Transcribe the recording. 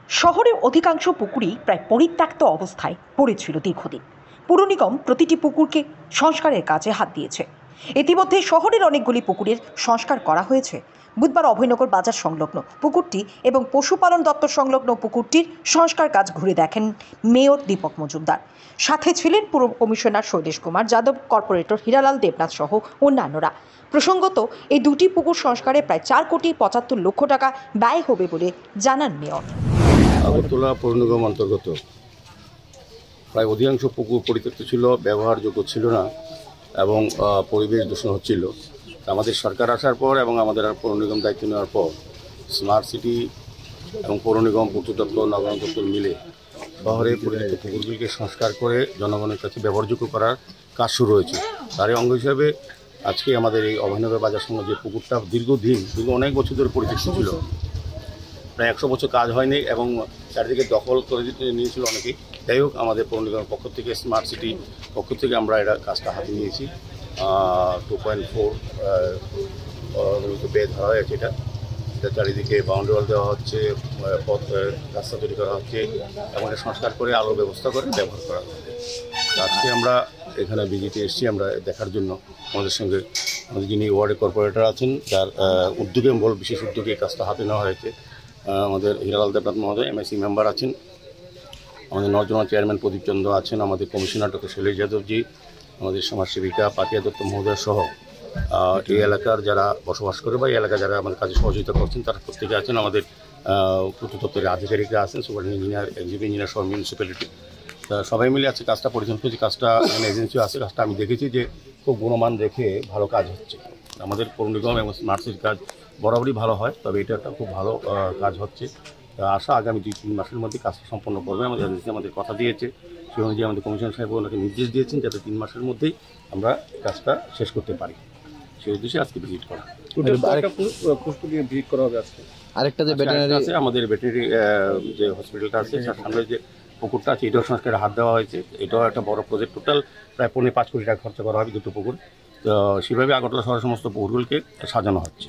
শহরের অধিকাংশ পুকুরই প্রায় পরিত্যক্ত অবস্থায় পড়েছিল দীর্ঘদিন। পুর নিগম প্রতিটি পুকুরকে সংস্কারের কাজে হাত দিয়েছে। ইতিমধ্যে শহরের অনেকগুলি পুকুরের সংস্কার করা হয়েছে। বুধবার অভয়নগর বাজার সংলগ্ন পুকুরটি এবং পশুপালন দপ্তর সংলগ্ন পুকুরটির সংস্কার কাজ ঘুরে দেখেন মেয়র দীপক মজুমদার। সাথে ছিলেন পুর কমিশনার শৈলেশ কুমার যাদব, কর্পোরেটর হীরালাল দেবনাথ সহ অন্যান্যরা। প্রসঙ্গত, এই দুটি পুকুর সংস্কারে প্রায় 4,75,00,000 টাকা ব্যয় হবে বলে জানান মেয়র। আগরতলা পৌর নিগম অন্তর্গত প্রায় অধিকাংশ পুকুর পরিত্যক্ত ছিল, ব্যবহারযোগ্য ছিল না এবং পরিবেশ দূষণ হচ্ছিল। আমাদের সরকার আসার পর এবং আমাদের পৌর নিগম দায়িত্ব নেওয়ার পর স্মার্ট সিটি এবং পৌর নিগম, পূর্ত দপ্তর, নগর দপ্তর মিলে শহরে পরিত্যক্ত পুকুরগুলিকে সংস্কার করে জনগণের কাছে ব্যবহারযোগ্য করার কাজ শুরু হয়েছে। তারই অঙ্গ হিসাবে আজকে আমাদের এই অভয়নগর বাজার সংঘ যে পুকুরটা দীর্ঘ অনেক বছর ধরে পরিত্যক্ত ছিল, প্রায় 100 বছর কাজ হয়নি এবং চারিদিকে দখল করে নিয়েছিল অনেকেই। যাই হোক, আমাদের পৌর নিগমের পক্ষ থেকে, স্মার্ট সিটি পক্ষ থেকে আমরা এটা কাজটা হাতে নিয়েছি। 2.4 বেদ ধরা হয়েছে। এটা চারিদিকে বাউন্ডারি ওয়াল দেওয়া হচ্ছে, রাস্তা তৈরি করা হচ্ছে এবং এটা সংস্কার করে আলোর ব্যবস্থা করে ব্যবহার করা হচ্ছে। আজকে আমরা এখানে ভিজিটে এসেছি আমরা দেখার জন্য। আমাদের সঙ্গে আমাদের যিনি ওয়ার্ডের কর্পোরেটর আছেন, তার উদ্যোগে বিশেষ উদ্যোগে এই কাজটা হাতে নেওয়া হয়েছে। আমাদের হীরালাল দেবনাথ মহোদয় এমআইসি মেম্বার আছেন, আমাদের নর্দমা চেয়ারম্যান প্রদীপ চন্দ্র আছেন, আমাদের কমিশনার ডক্টর শৈলেশ যাদবজি, আমাদের সমাজসেবিকা পাতিয়া দত্ত মহোদয় সহ এই এলাকার যারা বসবাস করে বা এই এলাকায় যারা আমাদের কাজে সহযোগিতা করছেন তারা প্রত্যেকে আছেন। আমাদের পূর্ত দপ্তরের আধিকারিকরা আছেন, সুপার ইঞ্জিনিয়ার, এক্সিকিউটিভ ইঞ্জিনিয়ার সহ মিউনিসিপ্যালিটি সবাই মিলে আছে কাজটা পরিচালনা করছি। কাজটা এজেন্সিও আছে। কাজটা আমি দেখেছি যে খুব গুণমান রেখে ভালো কাজ হচ্ছে। আমাদের পৌর নিগম এবং স্মার্ট সিটির কাজ বরাবরই ভালো হয়, তবে এটা একটা খুব ভালো কাজ হচ্ছে। আশা আগামী 2-3 মাসের মধ্যে কাজটা সম্পন্ন করবে। আমাদের এজেন্সি আমাদের কথা দিয়েছে, সেই অনুযায়ী আমাদের কমিশনার সাহেব ওনাকে নির্দেশ দিয়েছেন যাতে 3 মাসের মধ্যেই আমরা কাজটা শেষ করতে পারি। সেই উদ্দেশ্যে আজকে ভিজিট করা। ভিজিট করা হবে আজকে। আরেকটা যে ভেটেরিনারি আছে, আমাদের ভেটেরিনারি যে হসপিটালটা আছে তার সামনে যে পুকুরটা আছে, এটাও সংস্কারে হাত দেওয়া হয়েছে। এটাও একটা বড় প্রজেক্ট। টোটাল প্রায় 5 কোটি টাকা খরচা করা হবে দুটো পুকুর। তো সেভাবে আগরতলা শহরের সমস্ত পুকুরগুলিকে সাজানো হচ্ছে।